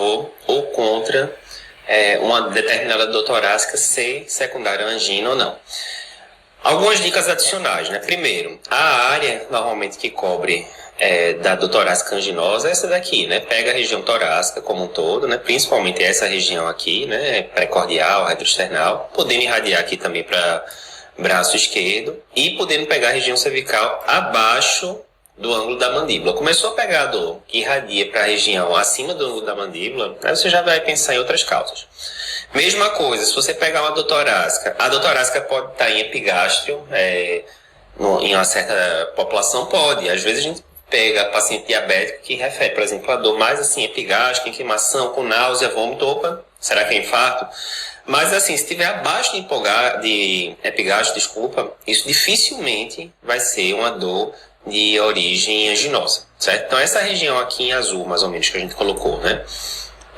ou contra uma determinada dor torácica ser secundária à angina ou não. Algumas dicas adicionais, né? Primeiro, a área normalmente que cobre da dor torácica anginosa é essa daqui, né? Pega a região torácica como um todo, né? Principalmente essa região aqui, né? Precordial, retroesternal, podendo irradiar aqui também para braço esquerdo e podendo pegar a região cervical abaixo do ângulo da mandíbula. Começou a pegar a dor que irradia para a região acima do ângulo da mandíbula, aí você já vai pensar em outras causas. Mesma coisa, se você pegar uma dor torácica, a dor torácica pode estar em epigástrio, em uma certa população pode. Às vezes a gente pega paciente diabético que refere, por exemplo, a dor mais assim, epigástrica, inflamação, com náusea, vômito, opa, será que é infarto? Mas assim, se estiver abaixo de epigastro, isso dificilmente vai ser uma dor de origem anginosa, certo? Então essa região aqui em azul, mais ou menos, que a gente colocou, né?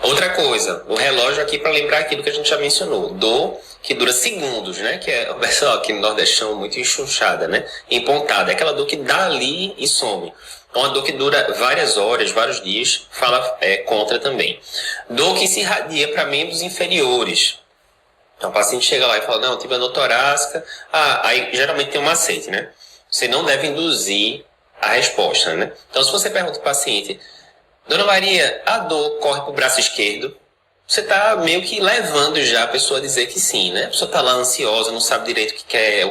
Outra coisa, o relógio aqui para lembrar aquilo que a gente já mencionou, dor que dura segundos, né? Que é, o pessoal aqui no Nordeste chama muito enxunchada, né? Empontada, é aquela dor que dá ali e some. Uma dor que dura várias horas, vários dias, fala contra também. Dor que se irradia para membros inferiores. Então o paciente chega lá e fala, não, tive a dor torácica. Aí geralmente tem um macete, né? Você não deve induzir a resposta, né? Então se você pergunta ao paciente, Dona Maria, a dor corre para o braço esquerdo, você está meio que levando já a pessoa a dizer que sim, né? A pessoa está lá ansiosa, não sabe direito o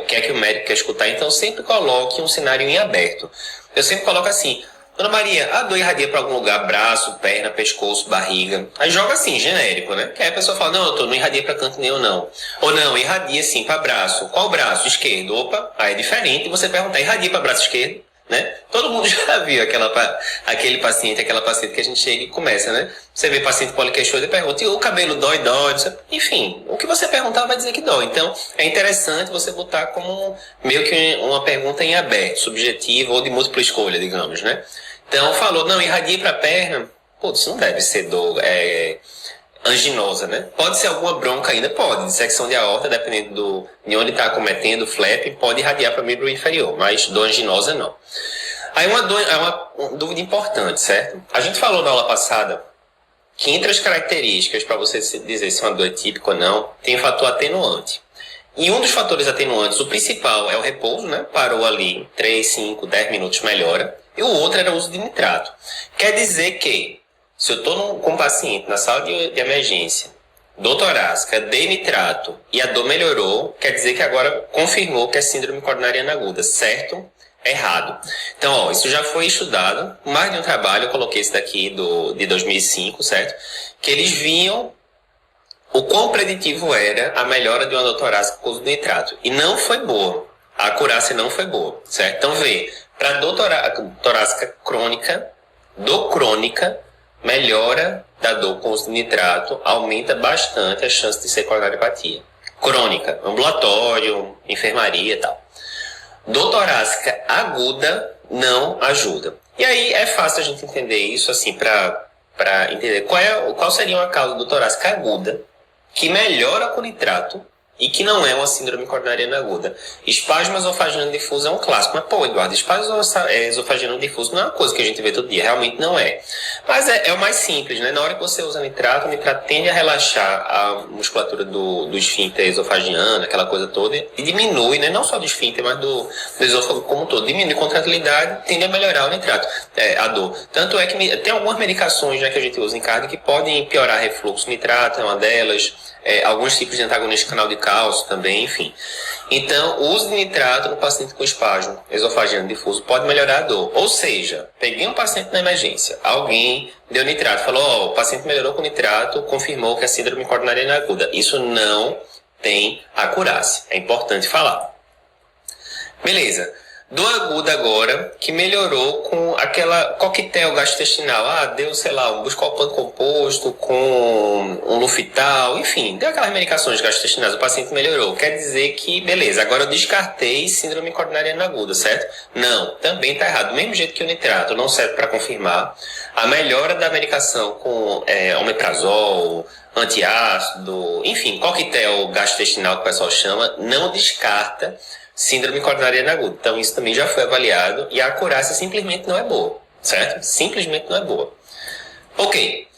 que é que o médico quer escutar, então sempre coloque um cenário em aberto. Eu sempre coloco assim, Dona Maria, a dor irradia para algum lugar, braço, perna, pescoço, barriga. Aí joga assim, genérico, né? Que aí a pessoa fala, não, doutor, não irradia para canto nenhum, não. Ou não, irradia sim para braço. Qual braço? Esquerdo. Opa, aí é diferente você perguntar, irradia para braço esquerdo? Né? Todo mundo já viu aquele paciente, aquela paciente que a gente chega e começa, né? Você vê paciente poliqueixoso e pergunta, e o cabelo dói? Enfim, o que você perguntar vai dizer que dói. Então, é interessante você botar como meio que uma pergunta em aberto, subjetiva ou de múltipla escolha, digamos, né? Então, falou, não, irradia para a perna, putz, não deve ser dor anginosa, né? Pode ser alguma bronca ainda? Pode. Dissecção de aorta, dependendo de onde está acometendo o flap, pode irradiar para o membro inferior, mas dor anginosa não. Aí uma dúvida importante, certo? A gente falou na aula passada que entre as características para você dizer se uma dor é típica ou não, tem o fator atenuante. E um dos fatores atenuantes, o principal, é o repouso, né? Parou ali 3, 5, 10 minutos, melhora. E o outro era o uso de nitrato. Quer dizer que se eu estou com um paciente na sala de emergência, dor torácica, dei nitrato e a dor melhorou, quer dizer que agora confirmou que é síndrome coronariana aguda, certo? Errado. Então, isso já foi estudado, mais de um trabalho, eu coloquei esse daqui de 2005, certo? Que eles viam o quão preditivo era a melhora de uma dor torácica com o uso de nitrato. E não foi boa. A acurácia não foi boa, certo? Então, vê, para dor torácica crônica, dor crônica, melhora da dor com uso de nitrato aumenta bastante a chance de ser coronariopatia. Crônica, ambulatório, enfermaria e tal. Dor torácica aguda não ajuda. E aí é fácil a gente entender isso assim para entender qual seria uma causa do torácica aguda que melhora com nitrato e que não é uma síndrome coronariana aguda. Espasmo esofagino difuso é um clássico. Mas, pô, Eduardo, espasmo esofagino difuso não é uma coisa que a gente vê todo dia. Realmente não é. Mas é o mais simples, né? Na hora que você usa nitrato, o nitrato tende a relaxar a musculatura do esfíncter esofagiano, aquela coisa toda, e diminui, né? Não só do esfíncter, mas do esôfago como um todo. Diminui a contratilidade, tende a melhorar o nitrato, a dor. Tanto é que tem algumas medicações, né, que a gente usa em cardio que podem piorar refluxo. Nitrato é uma delas. Alguns tipos de antagonistas de canal de cálcio também, enfim. Então, o uso de nitrato no paciente com espasmo esofagiano difuso pode melhorar a dor. Ou seja, peguei um paciente na emergência, alguém deu nitrato, falou, o paciente melhorou com nitrato, confirmou que é síndrome coronariana aguda. Isso não tem acurácia, é importante falar. Beleza. Dor aguda agora, que melhorou com aquela coquetel gastrointestinal. Deu, sei lá, um Buscopan composto com um Lufital, enfim, deu aquelas medicações gastrointestinais, o paciente melhorou. Quer dizer que, beleza, agora eu descartei síndrome coronariana aguda, certo? Não, também está errado. Do mesmo jeito que o nitrato não serve para confirmar, a melhora da medicação com omeprazol, antiácido, enfim, coquetel gastrointestinal que o pessoal chama, não descarta síndrome coronariana aguda. Então, isso também já foi avaliado e a acurácia simplesmente não é boa, certo? Simplesmente não é boa. Ok.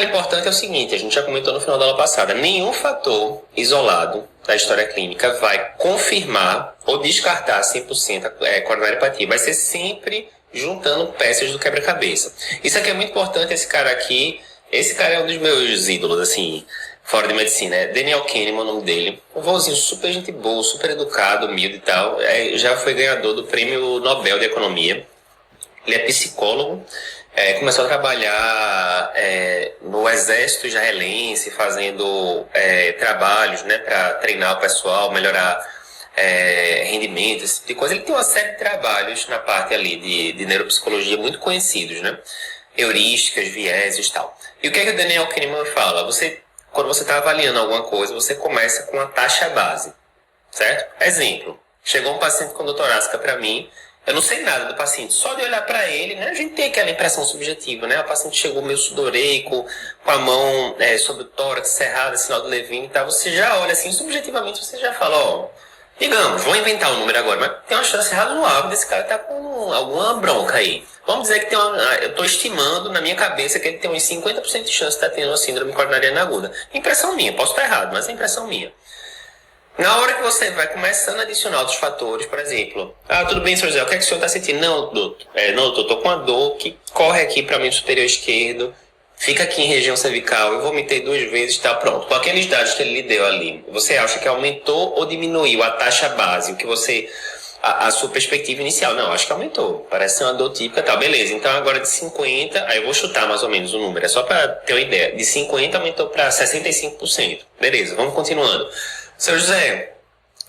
detalhe importante é o seguinte, a gente já comentou no final da aula passada, nenhum fator isolado da história clínica vai confirmar ou descartar 100% a coronariopatia. Vai ser sempre juntando peças do quebra-cabeça. Isso aqui é muito importante, esse cara é um dos meus ídolos, assim, fora de medicina, é Daniel Kahneman, o nome dele. Um vozinho super gente boa, super educado, humilde e tal. Já foi ganhador do Prêmio Nobel de Economia. Ele é psicólogo. Começou a trabalhar no exército israelense, fazendo trabalhos, né, para treinar o pessoal, melhorar rendimento, esse tipo de coisa. Ele tem uma série de trabalhos na parte ali de neuropsicologia muito conhecidos, né? Heurísticas, vieses e tal. E o que é que o Daniel Kahneman fala? Quando você está avaliando alguma coisa, você começa com a taxa base, certo? Exemplo, chegou um paciente com dor torácica para mim, eu não sei nada do paciente, só de olhar para ele, né, a gente tem aquela impressão subjetiva, né? O paciente chegou meio sudoreico, com a mão sobre o tórax, cerrada, sinal de Levine e tal, você já olha assim, subjetivamente você já fala, ó, digamos, vou inventar um número agora, mas tem uma chance razoável desse cara estar com alguma bronca aí. Vamos dizer que eu estou estimando na minha cabeça que ele tem uns 50% de chance de estar tendo uma síndrome coronariana aguda. Impressão minha, posso estar errado, mas é impressão minha. Na hora que você vai começando a adicionar outros fatores, por exemplo, tudo bem, senhor José, o que é que o senhor está sentindo? Não, doutor, estou com uma dor que corre aqui para mim superior esquerdo, fica aqui em região cervical, eu vomitei 2 vezes, está pronto. Com aqueles dados que ele lhe deu ali, você acha que aumentou ou diminuiu a taxa base, o que a sua perspectiva inicial? Não, acho que aumentou, parece ser uma dor típica, tá, beleza. Então agora de 50, aí eu vou chutar mais ou menos o número, é só para ter uma ideia, de 50 aumentou para 65%, beleza, vamos continuando. Senhor José,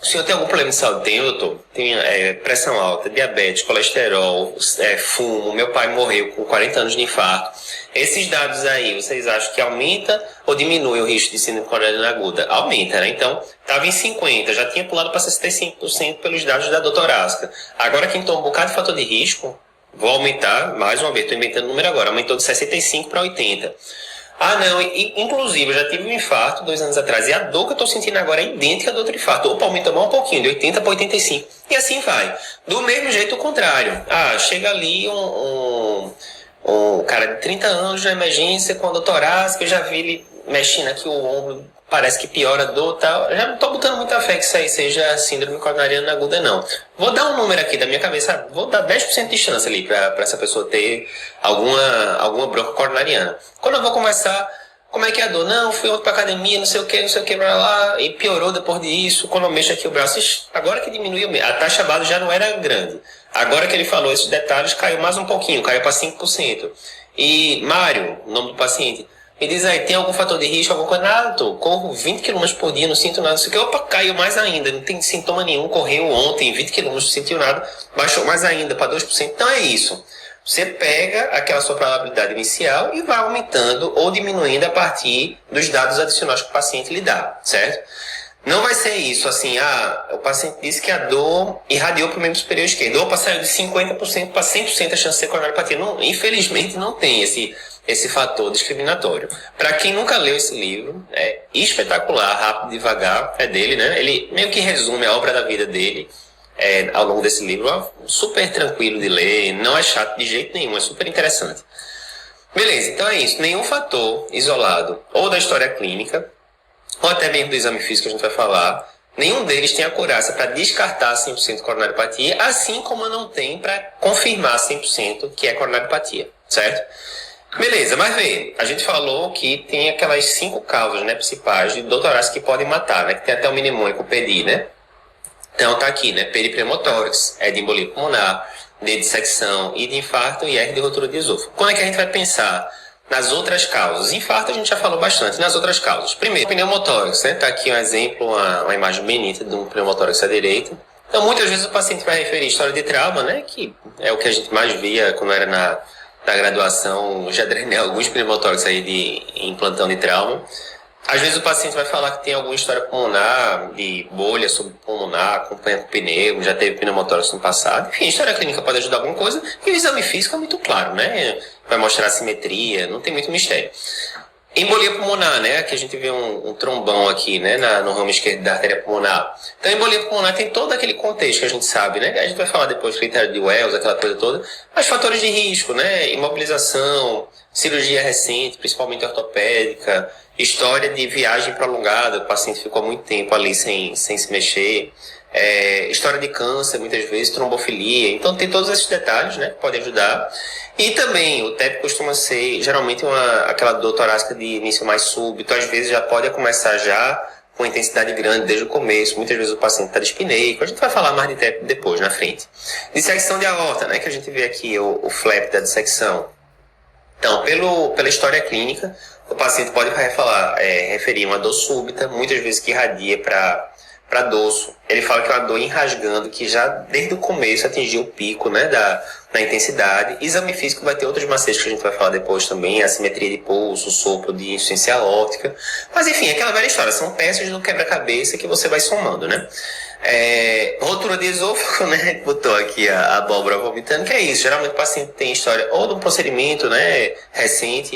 o senhor tem algum problema de saúde? Tem, doutor? Tem pressão alta, diabetes, colesterol, fumo, meu pai morreu com 40 anos de infarto. Esses dados aí, vocês acham que aumenta ou diminui o risco de síndrome coronariana aguda? Aumenta, né? Então, estava em 50, já tinha pulado para 65% pelos dados da dor torácica. Agora que então um bocado de fator de risco, vou aumentar, mais uma vez, estou inventando o número agora, aumentou de 65 para 80. Não, inclusive, eu já tive um infarto 2 anos atrás e a dor que eu estou sentindo agora é idêntica à do outro infarto. Opa, aumenta mais um pouquinho, de 80 para 85. E assim vai. Do mesmo jeito, o contrário. Chega ali um cara de 30 anos na emergência com a dor torácica, eu já vi ele mexendo aqui o ombro, parece que piora a dor e tal. Eu já não estou botando muita fé que isso aí seja síndrome coronariana aguda, não. Vou dar um número aqui da minha cabeça, vou dar 10% de chance ali para essa pessoa ter alguma bronca coronariana. Quando eu vou começar, como é que é a dor? Não, fui ontem para academia, não sei o que, pra lá, e piorou depois disso. Quando eu mexo aqui o braço, agora que diminuiu, a taxa base já não era grande. Agora que ele falou esses detalhes, caiu mais um pouquinho, caiu para 5%. E Mário, o nome do paciente, me diz aí, tem algum fator de risco, alguma coisa? Nada, corro 20 km por dia, não sinto nada, não sei o que. Opa, caiu mais ainda, não tem sintoma nenhum, correu ontem 20 km, não sentiu nada, baixou mais ainda para 2%. Então é isso. Você pega aquela sua probabilidade inicial e vai aumentando ou diminuindo a partir dos dados adicionais que o paciente lhe dá, certo? Não vai ser isso, assim, o paciente disse que a dor irradiou para o membro superior esquerdo. Opa, saiu de 50% para 100% a chance de ser coronariopatia. Não, infelizmente não tem esse fator discriminatório. Para quem nunca leu esse livro, é espetacular, Rápido e Devagar, é dele, né? Ele meio que resume a obra da vida dele ao longo desse livro. Super tranquilo de ler, não é chato de jeito nenhum, é super interessante. Beleza, então é isso. Nenhum fator isolado, ou da história clínica, ou até mesmo do exame físico que a gente vai falar, nenhum deles tem acurácia para descartar 100% coronariopatia, assim como não tem para confirmar 100% que é coronariopatia, certo? Beleza, mas vê, a gente falou que tem aquelas 5 causas, né, principais de dor torácica que podem matar, né, que tem até o mnemônico PEDI, né? Então tá aqui, né, P de pneumotórax, E de embolia pulmonar, D de dissecção, I de infarto e R de rotura de esôfago. Como é que a gente vai pensar nas outras causas? Infarto a gente já falou bastante, nas outras causas. Primeiro, pneumotórax, né, tá aqui um exemplo, uma imagem bem nítida de um pneumotórax à direita. Então muitas vezes o paciente vai referir história de trauma, né, que é o que a gente mais via quando era na graduação, já drenei alguns pneumotórax aí em plantão de trauma. Às vezes o paciente vai falar que tem alguma história pulmonar, de bolha subpulmonar, acompanha com pneu, já teve pneumotórax no passado. Enfim, a história clínica pode ajudar alguma coisa, e o exame físico é muito claro, né? Vai mostrar a simetria, não tem muito mistério. Embolia pulmonar, né? Aqui a gente vê um trombão aqui, né? No ramo esquerdo da artéria pulmonar. Então, a embolia pulmonar tem todo aquele contexto que a gente sabe, né? A gente vai falar depois critério de Wells, aquela coisa toda. Mas fatores de risco, né? Imobilização, cirurgia recente, principalmente ortopédica, história de viagem prolongada, o paciente ficou muito tempo ali sem se mexer. História de câncer, muitas vezes, trombofilia. Então, tem todos esses detalhes, né? Que podem ajudar. E também, o TEP costuma ser, geralmente, aquela dor torácica de início mais súbito. Às vezes, já pode começar já com intensidade grande desde o começo. Muitas vezes, o paciente está dispneico. A gente vai falar mais de TEP depois, na frente. Dissecção de aorta, né? Que a gente vê aqui o flap da dissecção. Então, pela história clínica, o paciente pode referir uma dor súbita, muitas vezes que irradia para dorso. Ele fala que é uma dor enrasgando, que já desde o começo atingiu o pico, né, da intensidade. Exame físico vai ter outros macetes que a gente vai falar depois também, assimetria de pulso, sopro de insuficiência aórtica. Mas enfim, aquela velha história, são peças do quebra-cabeça que você vai somando, né? Rotura de esôfago, né? Botou aqui a abóbora vomitando, que é isso. Geralmente o paciente tem história ou de um procedimento, né, recente,